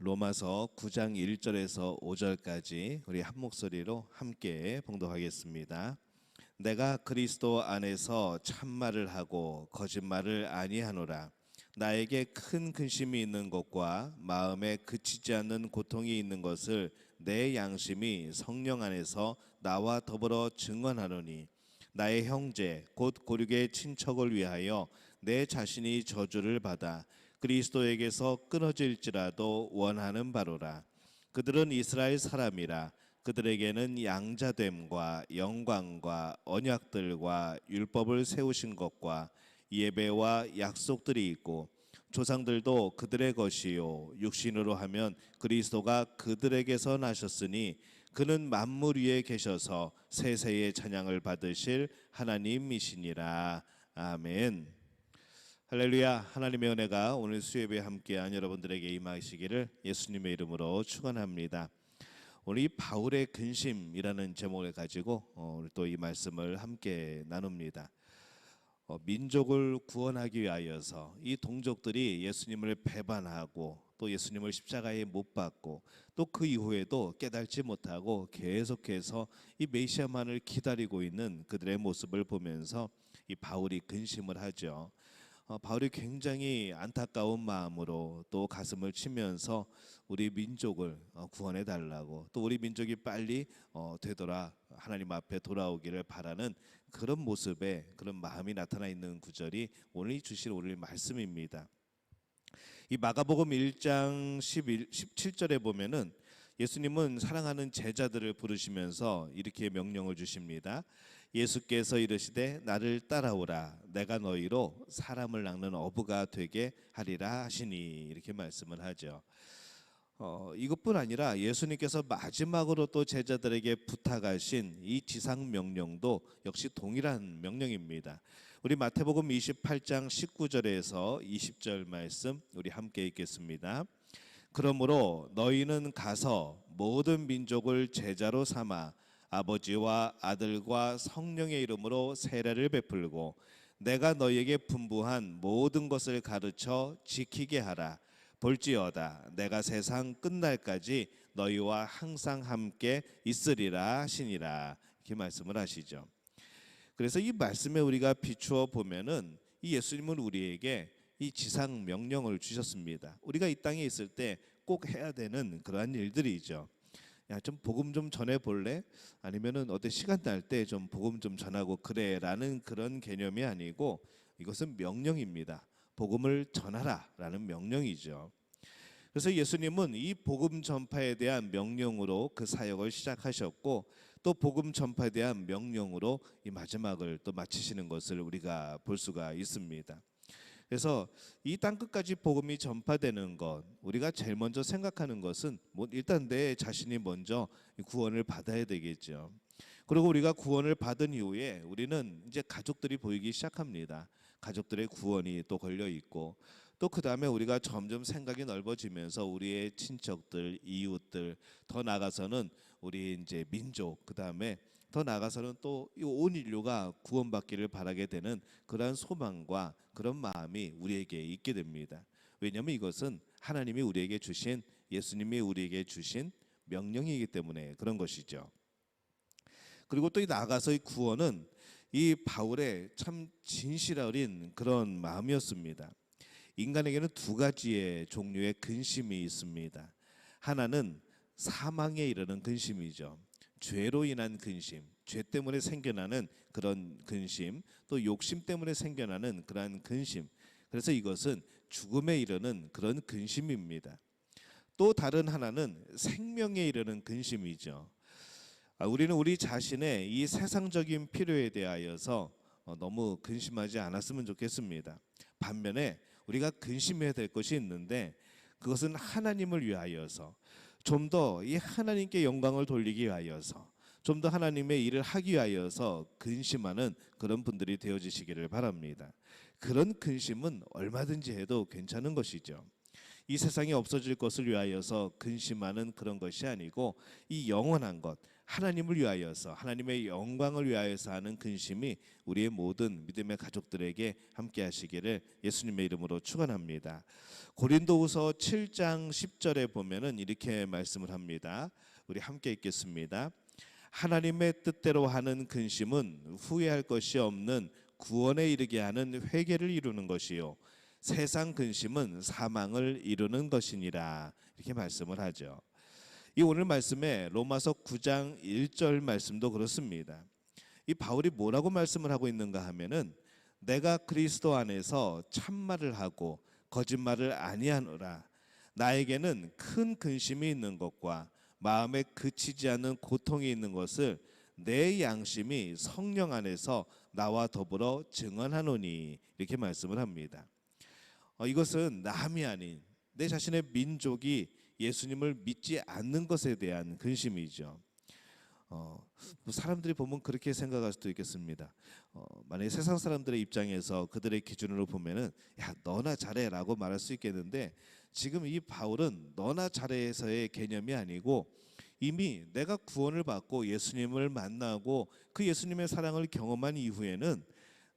로마서 9장 1절에서 5절까지 우리 한 목소리로 함께 봉독하겠습니다. 내가 그리스도 안에서 참말을 하고 거짓말을 아니하노라. 나에게 큰 근심이 있는 것과 마음에 그치지 않는 고통이 있는 것을 내 양심이 성령 안에서 나와 더불어 증언하노니, 나의 형제 곧 고륙의 친척을 위하여 내 자신이 저주를 받아 그리스도에게서 끊어질지라도 원하는 바로라. 그들은 이스라엘 사람이라. 그들에게는 양자됨과 영광과 언약들과 율법을 세우신 것과 예배와 약속들이 있고, 조상들도 그들의 것이요 육신으로 하면 그리스도가 그들에게서 나셨으니 그는 만물 위에 계셔서 세세의 찬양을 받으실 하나님이시니라. 아멘. 할렐루야. 하나님의 은혜가 오늘 수요예배에 함께한 여러분들에게 임하시기를 예수님의 이름으로 축원합니다. 오늘 이 바울의 근심이라는 제목을 가지고 오늘 또 이 말씀을 함께 나눕니다. 민족을 구원하기 위하여서 이 동족들이 예수님을 배반하고 또 예수님을 십자가에 못 박고 또 그 이후에도 깨닫지 못하고 계속해서 이 메시아만을 기다리고 있는 그들의 모습을 보면서 이 바울이 근심을 하죠. 바울이 굉장히 안타까운 마음으로 또 가슴을 치면서 우리 민족을 구원해 달라고, 또 우리 민족이 빨리 되돌아 하나님 앞에 돌아오기를 바라는 그런 모습에 그런 마음이 나타나 있는 구절이 오늘 주실 오늘 말씀입니다. 이 마가복음 1장 17절에 보면은 예수님은 사랑하는 제자들을 부르시면서 이렇게 명령을 주십니다. 예수께서 이르시되 나를 따라오라. 내가 너희로 사람을 낚는 어부가 되게 하리라 하시니, 이렇게 말씀을 하죠. 이것뿐 아니라 예수님께서 마지막으로 또 제자들에게 부탁하신 이 지상 명령도 역시 동일한 명령입니다. 우리 마태복음 28장 19절에서 20절 말씀 우리 함께 읽겠습니다. 그러므로 너희는 가서 모든 민족을 제자로 삼아 아버지와 아들과 성령의 이름으로 세례를 베풀고 내가 너희에게 분부한 모든 것을 가르쳐 지키게 하라. 볼지어다 내가 세상 끝날까지 너희와 항상 함께 있으리라 하시니라. 이렇게 말씀을 하시죠. 그래서 이 말씀에 우리가 비추어 보면은 이 예수님은 우리에게 이 지상 명령을 주셨습니다. 우리가 이 땅에 있을 때 꼭 해야 되는 그러한 일들이죠. 야, 좀 복음 좀 전해 볼래? 아니면은 어때 시간 날 때 좀 복음 좀 전하고 그래라는 그런 개념이 아니고, 이것은 명령입니다. 복음을 전하라라는 명령이죠. 그래서 예수님은 이 복음 전파에 대한 명령으로 그 사역을 시작하셨고, 또 복음 전파에 대한 명령으로 이 마지막을 또 마치시는 것을 우리가 볼 수가 있습니다. 그래서 이 땅끝까지 복음이 전파되는 것, 우리가 제일 먼저 생각하는 것은 일단 내 자신이 먼저 구원을 받아야 되겠죠. 그리고 우리가 구원을 받은 이후에 우리는 이제 가족들이 보이기 시작합니다. 가족들의 구원이 또 걸려 있고, 또 그 다음에 우리가 점점 생각이 넓어지면서 우리의 친척들, 이웃들, 더 나아가서는 우리 이제 민족, 그 다음에 더 나아가서는 또 이 온 인류가 구원받기를 바라게 되는 그러한 소망과 그런 마음이 우리에게 있게 됩니다. 왜냐하면 이것은 하나님이 우리에게 주신, 예수님이 우리에게 주신 명령이기 때문에 그런 것이죠. 그리고 또 나아가서 이 구원은 이 바울의 참 진실 어린 그런 마음이었습니다. 인간에게는 두 가지의 종류의 근심이 있습니다. 하나는 사망에 이르는 근심이죠. 죄로 인한 근심, 죄 때문에 생겨나는 그런 근심, 또 욕심 때문에 생겨나는 그러한 근심. 그래서 이것은 죽음에 이르는 그런 근심입니다. 또 다른 하나는 생명에 이르는 근심이죠. 우리는 우리 자신의 이 세상적인 필요에 대하여서 너무 근심하지 않았으면 좋겠습니다. 반면에 우리가 근심해야 될 것이 있는데, 그것은 하나님을 위하여서, 좀 더 이 하나님께 영광을 돌리기 위하여서, 좀 더 하나님의 일을 하기 위하여서 근심하는 그런 분들이 되어지시기를 바랍니다. 그런 근심은 얼마든지 해도 괜찮은 것이죠. 이 세상이 없어질 것을 위하여서 근심하는 그런 것이 아니고, 이 영원한 것, 하나님을 위하여서 하나님의 영광을 위하여서 하는 근심이 우리의 모든 믿음의 가족들에게 함께 하시기를 예수님의 이름으로 축원합니다. 고린도후서 7장 10절에 보면은 이렇게 말씀을 합니다. 우리 함께 읽겠습니다. 하나님의 뜻대로 하는 근심은 후회할 것이 없는 구원에 이르게 하는 회개를 이루는 것이요 세상 근심은 사망을 이루는 것이니라. 이렇게 말씀을 하죠. 이 오늘 말씀에 로마서 9장 1절 말씀도 그렇습니다. 이 바울이 뭐라고 말씀을 하고 있는가 하면은 내가 그리스도 안에서 참말을 하고 거짓말을 아니하노라. 나에게는 큰 근심이 있는 것과 마음에 그치지 않는 고통이 있는 것을 내 양심이 성령 안에서 나와 더불어 증언하노니. 이렇게 말씀을 합니다. 이것은 남이 아닌 내 자신의 민족이 예수님을 믿지 않는 것에 대한 근심이죠. 사람들이 보면 그렇게 생각할 수도 있겠습니다. 만약에 세상 사람들의 입장에서 그들의 기준으로 보면은 야 너나 잘해라고 말할 수 있겠는데, 지금 이 바울은 너나 잘해서의 개념이 아니고 이미 내가 구원을 받고 예수님을 만나고 그 예수님의 사랑을 경험한 이후에는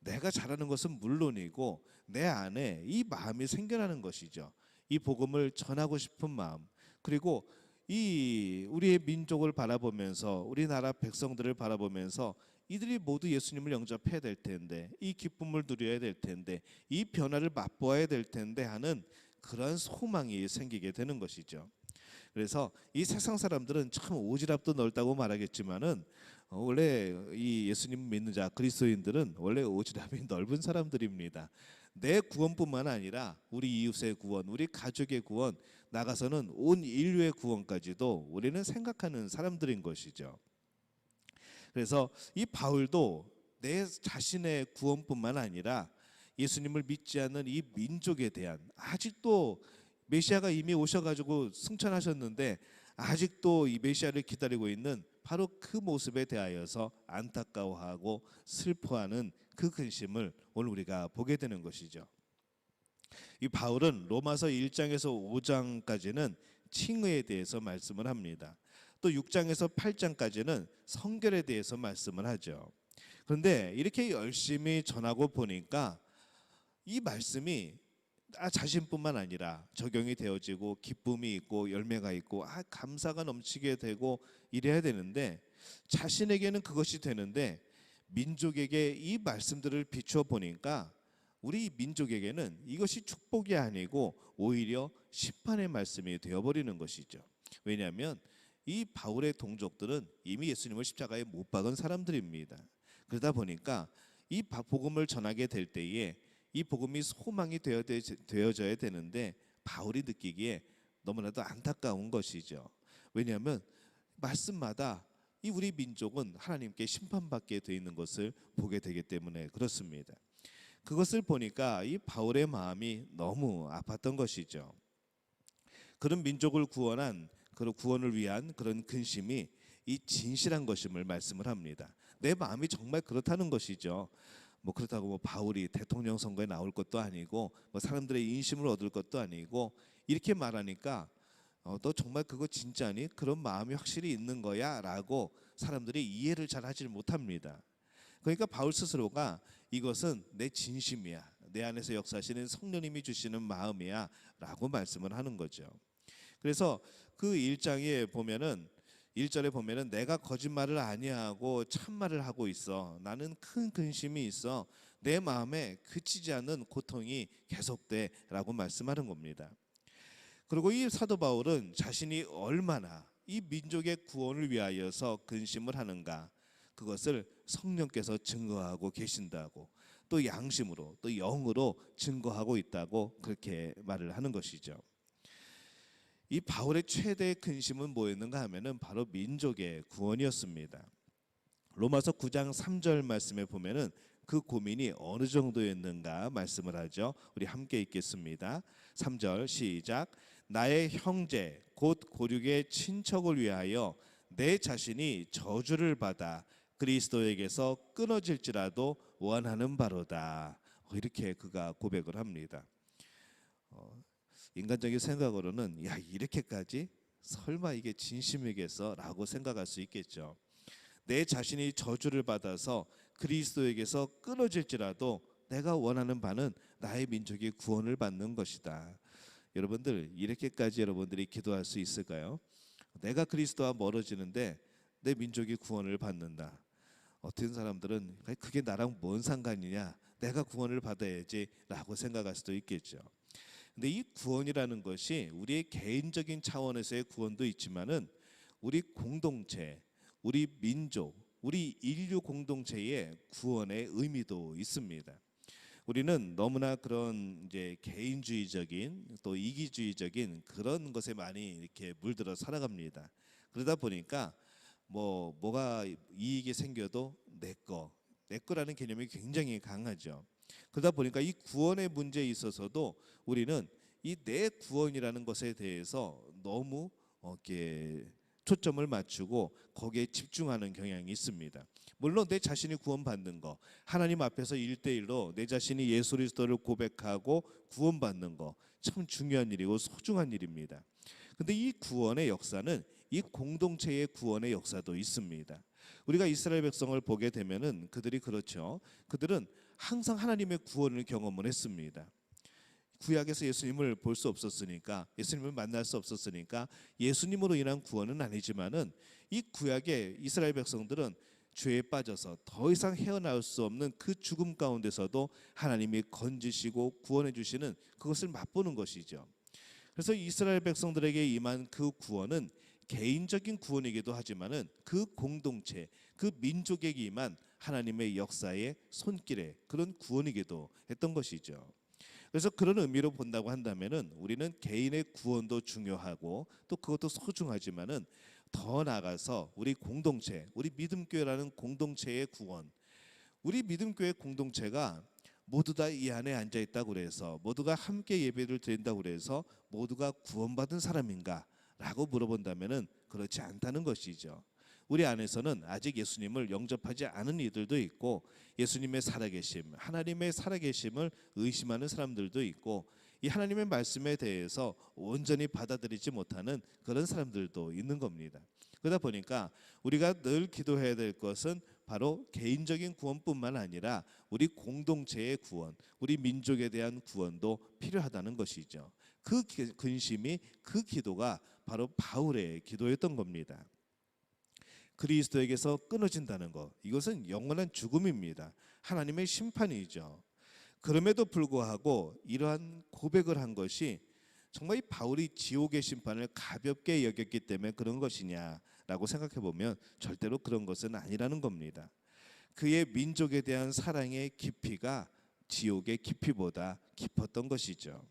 내가 잘하는 것은 물론이고 내 안에 이 마음이 생겨나는 것이죠. 이 복음을 전하고 싶은 마음, 그리고 이 우리의 민족을 바라보면서 우리나라 백성들을 바라보면서 이들이 모두 예수님을 영접해야 될 텐데, 이 기쁨을 누려야 될 텐데, 이 변화를 맛보아야 될 텐데 하는 그런 소망이 생기게 되는 것이죠. 그래서 이 세상 사람들은 참 오지랖도 넓다고 말하겠지만은 원래 이 예수님 믿는 자 그리스도인들은 원래 오지랖이 넓은 사람들입니다. 내 구원뿐만 아니라 우리 이웃의 구원, 우리 가족의 구원, 나가서는 온 인류의 구원까지도 우리는 생각하는 사람들인 것이죠. 그래서 이 바울도 내 자신의 구원뿐만 아니라 예수님을 믿지 않는 이 민족에 대한, 아직도 메시아가 이미 오셔가지고 승천하셨는데 아직도 이 메시아를 기다리고 있는 바로 그 모습에 대하여서 안타까워하고 슬퍼하는 그 근심을 오늘 우리가 보게 되는 것이죠. 이 바울은 로마서 1장에서 5장까지는 칭의에 대해서 말씀을 합니다. 또 6장에서 8장까지는 성결에 대해서 말씀을 하죠. 그런데 이렇게 열심히 전하고 보니까 이 말씀이 자신뿐만 아니라 적용이 되어지고 기쁨이 있고 열매가 있고 감사가 넘치게 되고 이래야 되는데, 자신에게는 그것이 되는데 민족에게 이 말씀들을 비추어 보니까 우리 민족에게는 이것이 축복이 아니고 오히려 심판의 말씀이 되어버리는 것이죠. 왜냐하면 이 바울의 동족들은 이미 예수님을 십자가에 못 박은 사람들입니다. 그러다 보니까 이 복음을 전하게 될 때에 이 복음이 소망이 되어져야 되는데 바울이 느끼기에 너무나도 안타까운 것이죠. 왜냐하면 말씀마다 이 우리 민족은 하나님께 심판받게 돼 있는 것을 보게 되기 때문에 그렇습니다. 그것을 보니까 이 바울의 마음이 너무 아팠던 것이죠. 그런 민족을 구원한, 그런 구원을 위한 그런 근심이 이 진실한 것임을 말씀을 합니다. 내 마음이 정말 그렇다는 것이죠. 그렇다고 바울이 대통령 선거에 나올 것도 아니고 사람들의 인심을 얻을 것도 아니고, 이렇게 말하니까 너 정말 그거 진짜니? 그런 마음이 확실히 있는 거야? 라고 사람들이 이해를 잘 하지 못합니다. 그러니까 바울 스스로가 이것은 내 진심이야, 내 안에서 역사하시는 성령님이 주시는 마음이야 라고 말씀을 하는 거죠. 그래서 그 1장에 보면은 1절에 보면은 내가 거짓말을 아니하고 참말을 하고 있어. 나는 큰 근심이 있어. 내 마음에 그치지 않는 고통이 계속돼 라고 말씀하는 겁니다. 그리고 이 사도 바울은 자신이 얼마나 이 민족의 구원을 위하여서 근심을 하는가, 그것을 성령께서 증거하고 계신다고, 또 양심으로 또 영으로 증거하고 있다고 그렇게 말을 하는 것이죠. 이 바울의 최대의 근심은 뭐였는가 하면은 바로 민족의 구원이었습니다. 로마서 9장 3절 말씀에 보면은 그 고민이 어느 정도였는가 말씀을 하죠. 우리 함께 읽겠습니다. 3절 시작. 나의 형제 곧 고륙의 친척을 위하여 내 자신이 저주를 받아 그리스도에게서 끊어질지라도 원하는 바로다. 이렇게 그가 고백을 합니다. 인간적인 생각으로는 야 이렇게까지 설마 이게 진심이겠어? 라고 생각할 수 있겠죠. 내 자신이 저주를 받아서 그리스도에게서 끊어질지라도 내가 원하는 바는 나의 민족이 구원을 받는 것이다. 여러분들 이렇게까지 여러분들이 기도할 수 있을까요? 내가 그리스도와 멀어지는데 내 민족이 구원을 받는다. 어떤 사람들은 그게 나랑 뭔 상관이냐, 내가 구원을 받아야지 라고 생각할 수도 있겠죠. 근데 이 구원이라는 것이 우리의 개인적인 차원에서의 구원도 있지만은 우리 공동체, 우리 민족, 우리 인류 공동체의 구원의 의미도 있습니다. 우리는 너무나 그런 이제 개인주의적인 또 이기주의적인 그런 것에 많이 이렇게 물들어 살아갑니다. 그러다 보니까 뭐가 이익이 생겨도 내 거라는 개념이 굉장히 강하죠. 그러다 보니까 이 구원의 문제에 있어서도 우리는 이 내 구원이라는 것에 대해서 너무 이렇게 초점을 맞추고 거기에 집중하는 경향이 있습니다. 물론 내 자신이 구원받는 거, 하나님 앞에서 1대1로 내 자신이 예수 그리스도를 고백하고 구원받는 거 참 중요한 일이고 소중한 일입니다. 근데 이 구원의 역사는 이 공동체의 구원의 역사도 있습니다. 우리가 이스라엘 백성을 보게 되면은 그들이 그렇죠. 그들은 항상 하나님의 구원을 경험을 했습니다. 구약에서 예수님을 볼 수 없었으니까, 예수님을 만날 수 없었으니까 예수님으로 인한 구원은 아니지만은 이 구약의 이스라엘 백성들은 죄에 빠져서 더 이상 헤어나올 수 없는 그 죽음 가운데서도 하나님이 건지시고 구원해 주시는 그것을 맛보는 것이죠. 그래서 이스라엘 백성들에게 임한 그 구원은 개인적인 구원이기도 하지만은 그 공동체, 그 민족에게 임한 하나님의 역사의 손길의 그런 구원이기도 했던 것이죠. 그래서 그런 의미로 본다고 한다면은 우리는 개인의 구원도 중요하고 또 그것도 소중하지만은 더 나아가서 우리 공동체, 우리 믿음교회라는 공동체의 구원, 우리 믿음교회 공동체가 모두 다 이 안에 앉아 있다고 그래서 모두가 함께 예배를 드린다고 그래서 모두가 구원받은 사람인가라고 물어본다면은 그렇지 않다는 것이죠. 우리 안에서는 아직 예수님을 영접하지 않은 이들도 있고 예수님의 살아계심, 하나님의 살아계심을 의심하는 사람들도 있고 이 하나님의 말씀에 대해서 온전히 받아들이지 못하는 그런 사람들도 있는 겁니다. 그러다 보니까 우리가 늘 기도해야 될 것은 바로 개인적인 구원뿐만 아니라 우리 공동체의 구원, 우리 민족에 대한 구원도 필요하다는 것이죠. 그 근심이, 그 기도가 바로 바울의 기도였던 겁니다. 그리스도에게서 끊어진다는 것, 이것은 영원한 죽음입니다. 하나님의 심판이죠. 그럼에도 불구하고 이러한 고백을 한 것이 정말 이 바울이 지옥의 심판을 가볍게 여겼기 때문에 그런 것이냐라고 생각해 보면 절대로 그런 것은 아니라는 겁니다. 그의 민족에 대한 사랑의 깊이가 지옥의 깊이보다 깊었던 것이죠.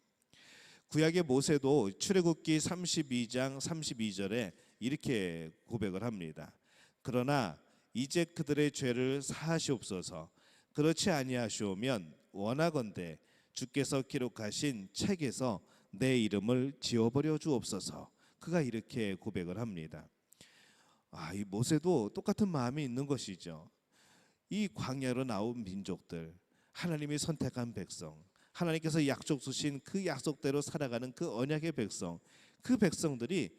구약의 모세도 출애굽기 32장 32절에 이렇게 고백을 합니다. 그러나 이제 그들의 죄를 사하시옵소서. 그렇지 아니하시오면 원하건대 주께서 기록하신 책에서 내 이름을 지워버려 주옵소서. 그가 이렇게 고백을 합니다. 이 모세도 똑같은 마음이 있는 것이죠. 이 광야로 나온 민족들, 하나님이 선택한 백성, 하나님께서 약속 주신 그 약속대로 살아가는 그 언약의 백성, 그 백성들이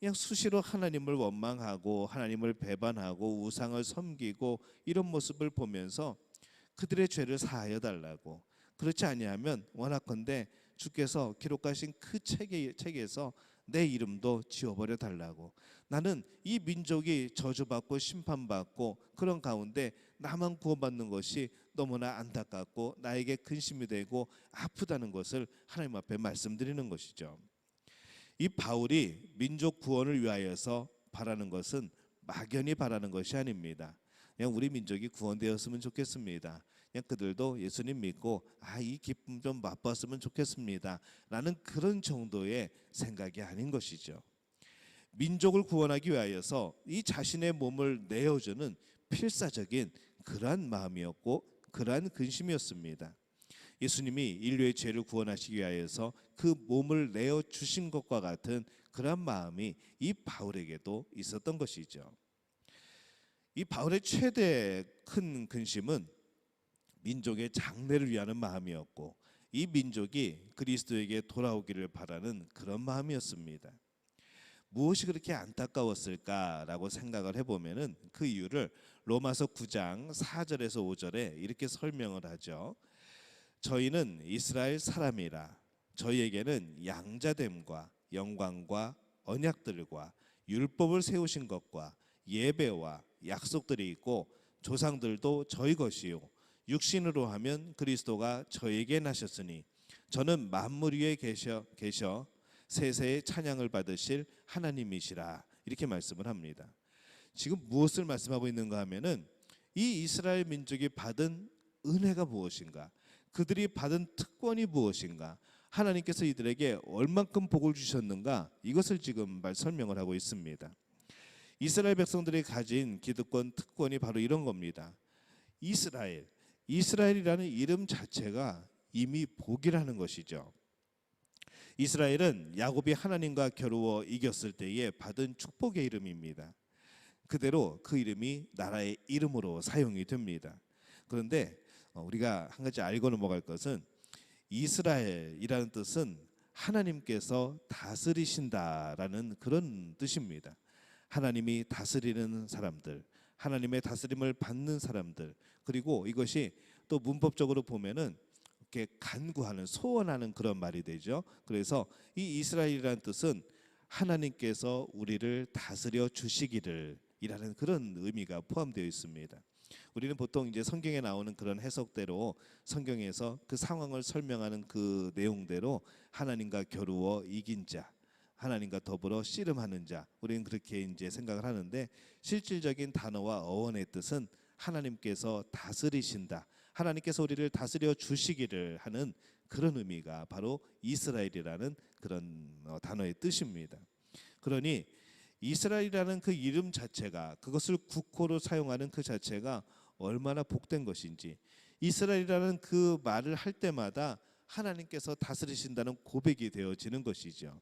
그냥 수시로 하나님을 원망하고 하나님을 배반하고 우상을 섬기고 이런 모습을 보면서 그들의 죄를 사하여 달라고, 그렇지 아니하면 원하건대 주께서 기록하신 그 책에서 내 이름도 지워버려 달라고, 나는 이 민족이 저주받고 심판받고 그런 가운데 나만 구원받는 것이 너무나 안타깝고 나에게 근심이 되고 아프다는 것을 하나님 앞에 말씀드리는 것이죠. 이 바울이 민족 구원을 위하여서 바라는 것은 막연히 바라는 것이 아닙니다. 그냥 우리 민족이 구원되었으면 좋겠습니다. 그냥 그들도 예수님 믿고 이 기쁨 좀 맛봤으면 좋겠습니다 라는 그런 정도의 생각이 아닌 것이죠. 민족을 구원하기 위하여서 이 자신의 몸을 내어주는 필사적인 그러한 마음이었고 그러한 근심이었습니다. 예수님이 인류의 죄를 구원하시기 위하여서 그 몸을 내어 주신 것과 같은 그런 마음이 이 바울에게도 있었던 것이죠. 이 바울의 최대 큰 근심은 민족의 장래를 위하는 마음이었고 이 민족이 그리스도에게 돌아오기를 바라는 그런 마음이었습니다. 무엇이 그렇게 안타까웠을까라고 생각을 해보면은 그 이유를 로마서 9장 4절에서 5절에 이렇게 설명을 하죠. 저희는 이스라엘 사람이라 저희에게는 양자됨과 영광과 언약들과 율법을 세우신 것과 예배와 약속들이 있고 조상들도 저희 것이요 육신으로 하면 그리스도가 저에게 나셨으니 저는 만물 위에 계셔 세세의 찬양을 받으실 하나님이시라 이렇게 말씀을 합니다. 지금 무엇을 말씀하고 있는가 하면은 이 이스라엘 민족이 받은 은혜가 무엇인가, 그들이 받은 특권이 무엇인가, 하나님께서 이들에게 얼만큼 복을 주셨는가, 이것을 지금 설명을 하고 있습니다. 이스라엘 백성들이 가진 기득권 특권이 바로 이런 겁니다. 이스라엘이라는 이름 자체가 이미 복이라는 것이죠. 이스라엘은 야곱이 하나님과 겨루어 이겼을 때에 받은 축복의 이름입니다. 그대로 그 이름이 나라의 이름으로 사용이 됩니다. 그런데 우리가 한 가지 알고 넘어갈 것은 이스라엘이라는 뜻은 하나님께서 다스리신다라는 그런 뜻입니다. 하나님이 다스리는 사람들, 하나님의 다스림을 받는 사람들, 그리고 이것이 또 문법적으로 보면은 이렇게 간구하는, 소원하는 그런 말이 되죠. 그래서 이 이스라엘이라는 뜻은 하나님께서 우리를 다스려 주시기를 이라는 그런 의미가 포함되어 있습니다. 우리는 보통 이제 성경에 나오는 그런 해석대로 성경에서 그 상황을 설명하는 그 내용대로 하나님과 겨루어 이긴 자, 하나님과 더불어 씨름하는 자, 우리는 그렇게 이제 생각을 하는데 실질적인 단어와 어원의 뜻은 하나님께서 다스리신다, 하나님께서 우리를 다스려 주시기를 하는 그런 의미가 바로 이스라엘이라는 그런 단어의 뜻입니다. 그러니 이스라엘이라는 그 이름 자체가, 그것을 국호로 사용하는 그 자체가 얼마나 복된 것인지, 이스라엘이라는 그 말을 할 때마다 하나님께서 다스리신다는 고백이 되어지는 것이죠.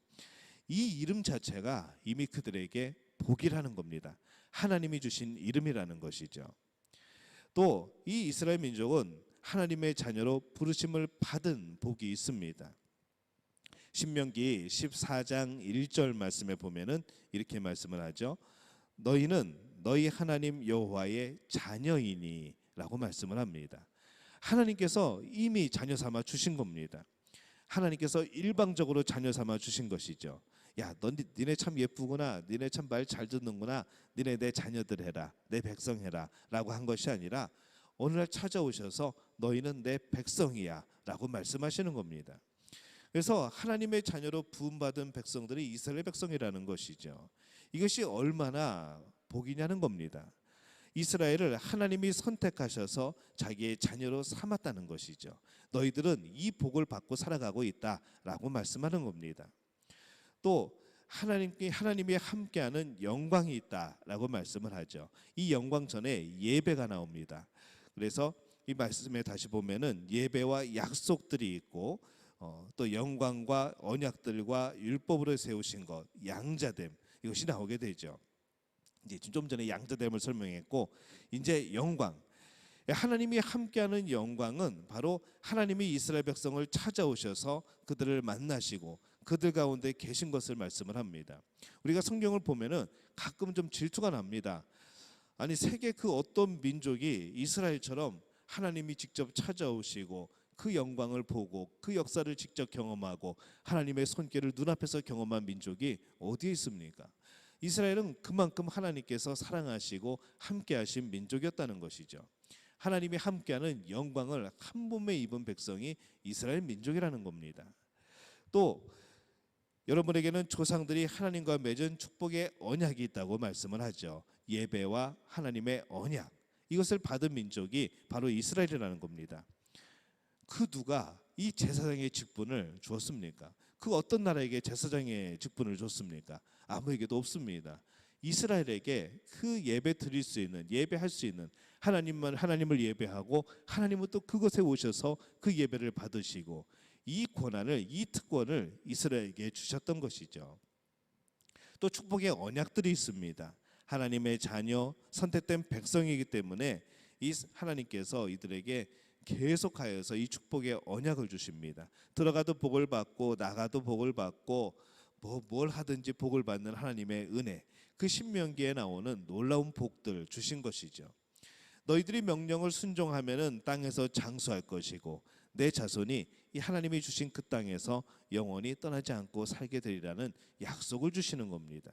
이 이름 자체가 이미 그들에게 복이라는 겁니다. 하나님이 주신 이름이라는 것이죠. 또 이 이스라엘 민족은 하나님의 자녀로 부르심을 받은 복이 있습니다. 신명기 14장 1절 말씀에 보면은 이렇게 말씀을 하죠. 너희는 너희 하나님 여호와의 자녀이니 라고 말씀을 합니다. 하나님께서 이미 자녀 삼아 주신 겁니다. 하나님께서 일방적으로 자녀 삼아 주신 것이죠. 야, 니네 참 예쁘구나, 니네 참 말 잘 듣는구나, 니네 내 자녀들 해라, 내 백성 해라 라고 한 것이 아니라 어느 날 찾아오셔서 너희는 내 백성이야 라고 말씀하시는 겁니다. 그래서 하나님의 자녀로 부음받은 백성들이 이스라엘 백성이라는 것이죠. 이것이 얼마나 복이냐는 겁니다. 이스라엘을 하나님이 선택하셔서 자기의 자녀로 삼았다는 것이죠. 너희들은 이 복을 받고 살아가고 있다라고 말씀하는 겁니다. 또 하나님이 함께하는 영광이 있다라고 말씀을 하죠. 이 영광 전에 예배가 나옵니다. 그래서 이 말씀에 다시 보면은 예배와 약속들이 있고 또 영광과 언약들과 율법으로 세우신 것, 양자됨, 이것이 나오게 되죠. 이제 좀 전에 양자됨을 설명했고 이제 영광, 하나님이 함께하는 영광은 바로 하나님이 이스라엘 백성을 찾아오셔서 그들을 만나시고 그들 가운데 계신 것을 말씀을 합니다. 우리가 성경을 보면은 가끔 좀 질투가 납니다. 아니 세계 그 어떤 민족이 이스라엘처럼 하나님이 직접 찾아오시고 그 영광을 보고 그 역사를 직접 경험하고 하나님의 손길을 눈앞에서 경험한 민족이 어디에 있습니까? 이스라엘은 그만큼 하나님께서 사랑하시고 함께하신 민족이었다는 것이죠. 하나님이 함께하는 영광을 한 몸에 입은 백성이 이스라엘 민족이라는 겁니다. 또 여러분에게는 조상들이 하나님과 맺은 축복의 언약이 있다고 말씀을 하죠. 예배와 하나님의 언약, 이것을 받은 민족이 바로 이스라엘이라는 겁니다. 그 누가 이 제사장의 직분을 주었습니까? 그 어떤 나라에게 제사장의 직분을 줬습니까? 아무에게도 없습니다. 이스라엘에게 그 예배 드릴 수 있는, 예배할 수 있는, 하나님을 예배하고 하나님은 또 그곳에 오셔서 그 예배를 받으시고 이 권한을, 이 특권을 이스라엘에게 주셨던 것이죠. 또 축복의 언약들이 있습니다. 하나님의 자녀, 선택된 백성이기 때문에 이 하나님께서 이들에게 계속하여서 이 축복의 언약을 주십니다. 들어가도 복을 받고 나가도 복을 받고 뭘 하든지 복을 받는 하나님의 은혜, 그 신명기에 나오는 놀라운 복들 주신 것이죠. 너희들이 명령을 순종하면은 땅에서 장수할 것이고 내 자손이 이 하나님이 주신 그 땅에서 영원히 떠나지 않고 살게 되리라는 약속을 주시는 겁니다.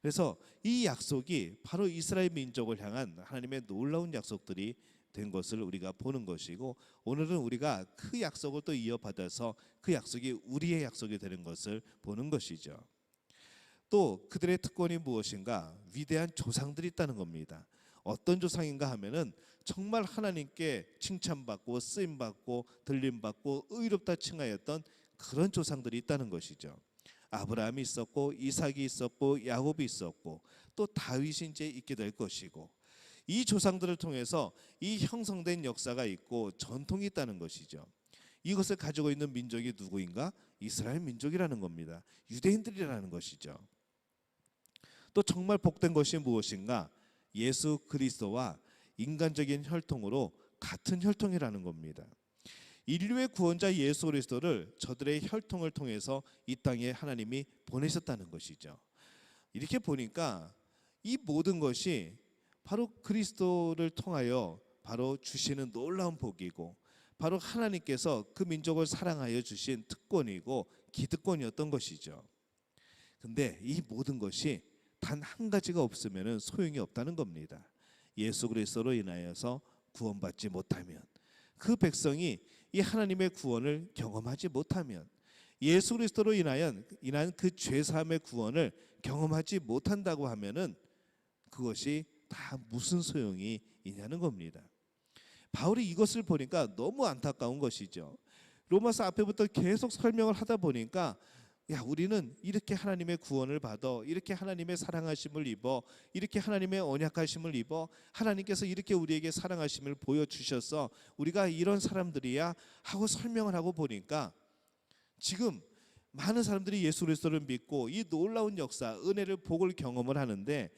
그래서 이 약속이 바로 이스라엘 민족을 향한 하나님의 놀라운 약속들이 된 것을 우리가 보는 것이고, 오늘은 우리가 그 약속을 또 이어받아서 그 약속이 우리의 약속이 되는 것을 보는 것이죠. 또 그들의 특권이 무엇인가? 위대한 조상들이 있다는 겁니다. 어떤 조상인가 하면은 정말 하나님께 칭찬받고 쓰임받고 들림받고 의롭다 칭하였던 그런 조상들이 있다는 것이죠. 아브라함이 있었고 이삭이 있었고 야곱이 있었고 또 다윗이 이제 있게 될 것이고, 이 조상들을 통해서 이 형성된 역사가 있고 전통이 있다는 것이죠. 이것을 가지고 있는 민족이 누구인가? 이스라엘 민족이라는 겁니다. 유대인들이라는 것이죠. 또 정말 복된 것이 무엇인가? 예수 그리스도와 인간적인 혈통으로 같은 혈통이라는 겁니다. 인류의 구원자 예수 그리스도를 저들의 혈통을 통해서 이 땅에 하나님이 보내셨다는 것이죠. 이렇게 보니까 이 모든 것이 바로 그리스도를 통하여 바로 주시는 놀라운 복이고, 바로 하나님께서 그 민족을 사랑하여 주신 특권이고 기득권이었던 것이죠. 근데 이 모든 것이 단 한 가지가 없으면 소용이 없다는 겁니다. 예수 그리스도로 인하여서 구원받지 못하면, 그 백성이 이 하나님의 구원을 경험하지 못하면, 예수 그리스도로 인한 그 죄사함의 구원을 경험하지 못한다고 하면은 그것이 다 무슨 소용이 있냐는 겁니다. 바울이 이것을 보니까 너무 안타까운 것이죠. 로마서 앞에부터 계속 설명을 하다 보니까 우리는 이렇게 하나님의 구원을 받아, 이렇게 하나님의 사랑하심을 입어, 이렇게 하나님의 언약하심을 입어, 하나님께서 이렇게 우리에게 사랑하심을 보여주셔서 우리가 이런 사람들이야 하고 설명을 하고 보니까, 지금 많은 사람들이 예수 그리스도를 믿고 이 놀라운 역사, 은혜를, 복을 경험을 하는데,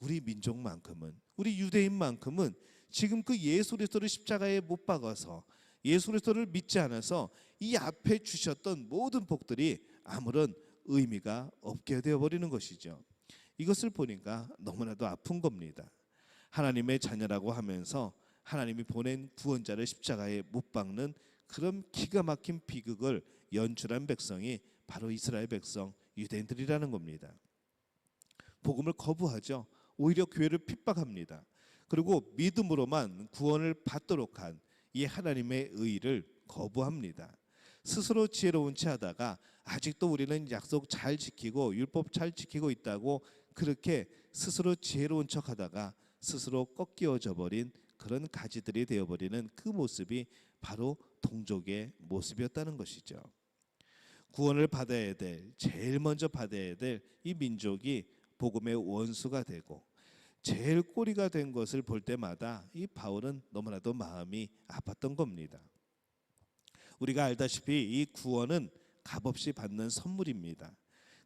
우리 민족만큼은, 우리 유대인만큼은 지금 그 예수 그리스도를 십자가에 못 박아서, 예수 그리스도를 믿지 않아서 이 앞에 주셨던 모든 복들이 아무런 의미가 없게 되어버리는 것이죠. 이것을 보니까 너무나도 아픈 겁니다. 하나님의 자녀라고 하면서 하나님이 보낸 구원자를 십자가에 못 박는 그런 기가 막힌 비극을 연출한 백성이 바로 이스라엘 백성, 유대인들이라는 겁니다. 복음을 거부하죠. 오히려 교회를 핍박합니다. 그리고 믿음으로만 구원을 받도록 한 이 하나님의 의를 거부합니다. 스스로 지혜로운 체 하다가 아직도 우리는 약속 잘 지키고 율법 잘 지키고 있다고 그렇게 스스로 지혜로운 척 하다가 스스로 꺾여져 버린 그런 가지들이 되어버리는 그 모습이 바로 동족의 모습이었다는 것이죠. 구원을 받아야 될, 제일 먼저 받아야 될 이 민족이 복음의 원수가 되고 제일 꼬리가 된 것을 볼 때마다 이 바울은 너무나도 마음이 아팠던 겁니다. 우리가 알다시피 이 구원은 값없이 받는 선물입니다.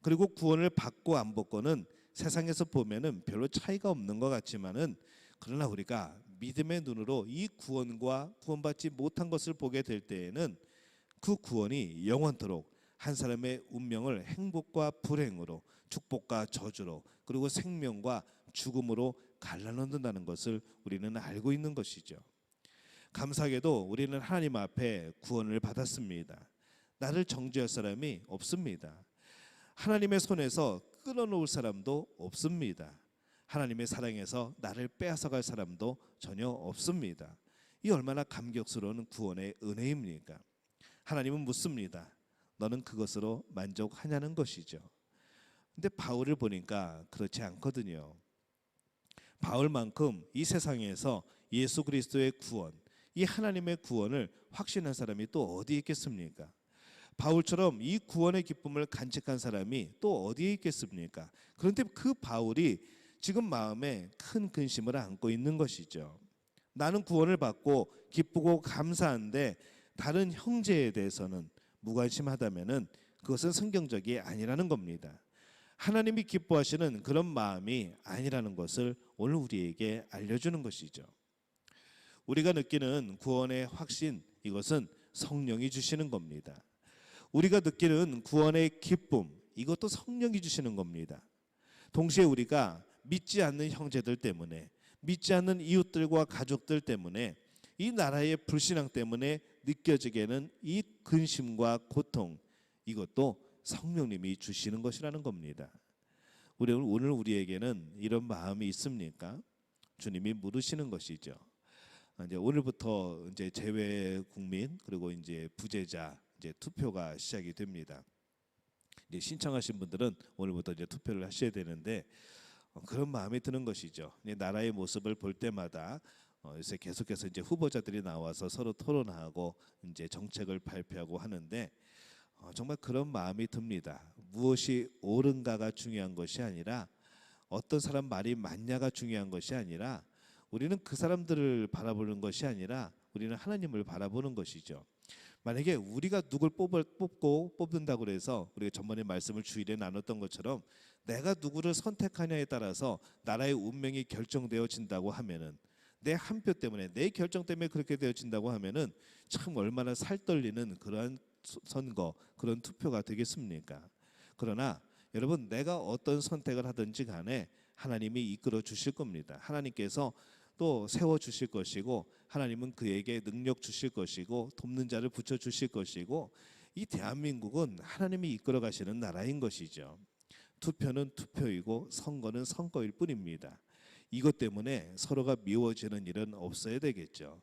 그리고 구원을 받고 안 받고는 세상에서 보면은 별로 차이가 없는 것 같지만은, 그러나 우리가 믿음의 눈으로 이 구원과 구원받지 못한 것을 보게 될 때에는 그 구원이 영원토록 한 사람의 운명을 행복과 불행으로, 축복과 저주로, 그리고 생명과 죽음으로 갈라놓는다는 것을 우리는 알고 있는 것이죠. 감사하게도 우리는 하나님 앞에 구원을 받았습니다. 나를 정죄할 사람이 없습니다. 하나님의 손에서 끊어놓을 사람도 없습니다. 하나님의 사랑에서 나를 빼앗아갈 사람도 전혀 없습니다. 이 얼마나 감격스러운 구원의 은혜입니까? 하나님은 묻습니다. 너는 그것으로 만족하냐는 것이죠. 근데 바울을 보니까 그렇지 않거든요. 바울만큼 이 세상에서 예수 그리스도의 구원, 이 하나님의 구원을 확신한 사람이 또 어디 있겠습니까? 바울처럼 이 구원의 기쁨을 간직한 사람이 또 어디에 있겠습니까? 그런데 그 바울이 지금 마음에 큰 근심을 안고 있는 것이죠. 나는 구원을 받고 기쁘고 감사한데 다른 형제에 대해서는 무관심하다면은 그것은 성경적이 아니라는 겁니다. 하나님이 기뻐하시는 그런 마음이 아니라는 것을 오늘 우리에게 알려주는 것이죠. 우리가 느끼는 구원의 확신, 이것은 성령이 주시는 겁니다. 우리가 느끼는 구원의 기쁨, 이것도 성령이 주시는 겁니다. 동시에 우리가 믿지 않는 형제들 때문에, 믿지 않는 이웃들과 가족들 때문에, 이 나라의 불신앙 때문에 느껴지게는 이 근심과 고통, 이것도 성령님이 주시는 것이라는 겁니다. 오늘 우리에게는 이런 마음이 있습니까? 주님이 물으시는 것이죠. 이제 오늘부터 이제 재외 국민 그리고 이제 부재자 이제 투표가 시작이 됩니다. 이제 신청하신 분들은 오늘부터 이제 투표를 하셔야 되는데 그런 마음이 드는 것이죠. 나라의 모습을 볼 때마다 요새 계속해서 이제 후보자들이 나와서 서로 토론하고 이제 정책을 발표하고 하는데 정말 그런 마음이 듭니다. 무엇이 옳은가가 중요한 것이 아니라 어떤 사람 말이 맞냐가 중요한 것이 아니라 우리는 그 사람들을 바라보는 것이 아니라 우리는 하나님을 바라보는 것이죠. 만약에 우리가 누굴 뽑는다고 해서 우리가 전번에 말씀을 주일에 나눴던 것처럼 내가 누구를 선택하냐에 따라서 나라의 운명이 결정되어진다고 하면은 내 한 표 때문에 내 결정 때문에 그렇게 되어진다고 하면은 참 얼마나 살떨리는 그러한 선거 그런 투표가 되겠습니까? 그러나 여러분 내가 어떤 선택을 하든지 간에 하나님이 이끌어 주실 겁니다. 하나님께서 또 세워 주실 것이고 하나님은 그에게 능력 주실 것이고 돕는 자를 붙여 주실 것이고 이 대한민국은 하나님이 이끌어 가시는 나라인 것이죠. 투표는 투표이고 선거는 선거일 뿐입니다. 이것 때문에 서로가 미워지는 일은 없어야 되겠죠.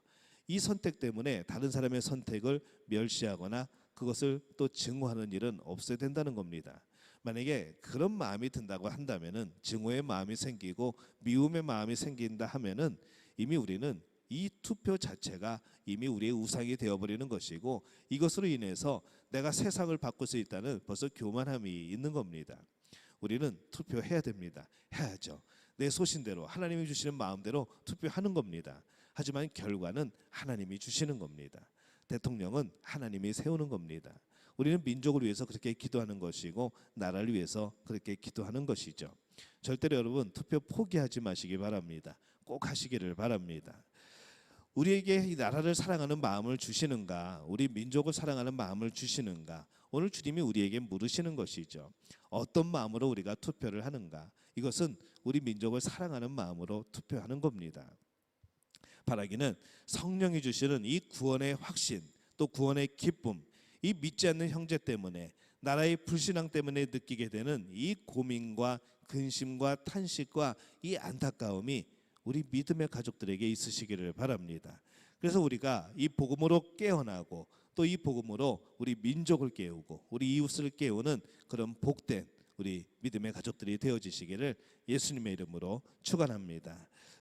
이 선택 때문에 다른 사람의 선택을 멸시하거나 그것을 또 증오하는 일은 없어야 된다는 겁니다. 만약에 그런 마음이 든다고 한다면은 증오의 마음이 생기고 미움의 마음이 생긴다 하면은 이미 우리는 이 투표 자체가 이미 우리의 우상이 되어버리는 것이고 이것으로 인해서 내가 세상을 바꿀 수 있다는 벌써 교만함이 있는 겁니다. 우리는 투표해야 됩니다. 해야죠. 내 소신대로 하나님이 주시는 마음대로 투표하는 겁니다. 하지만 결과는 하나님이 주시는 겁니다. 대통령은 하나님이 세우는 겁니다. 우리는 민족을 위해서 그렇게 기도하는 것이고 나라를 위해서 그렇게 기도하는 것이죠. 절대로 여러분 투표 포기하지 마시기 바랍니다. 꼭 하시기를 바랍니다. 우리에게 이 나라를 사랑하는 마음을 주시는가, 우리 민족을 사랑하는 마음을 주시는가, 오늘 주님이 우리에게 물으시는 것이죠. 어떤 마음으로 우리가 투표를 하는가, 이것은 우리 민족을 사랑하는 마음으로 투표하는 겁니다. 바라기는 성령이 주시는 이 구원의 확신, 또 구원의 기쁨, 이 믿지 않는 형제 때문에 나라의 불신앙 때문에 느끼게 되는 이 고민과 근심과 탄식과 이 안타까움이 우리 믿음의 가족들에게 있으시기를 바랍니다. 그래서 우리가 이 복음으로 깨어나고 또 이 복음으로 우리 민족을 깨우고 우리 이웃을 깨우는 그런 복된 우리 믿음의 가족들이 되어지시기를 예수님의 이름으로 축원합니다.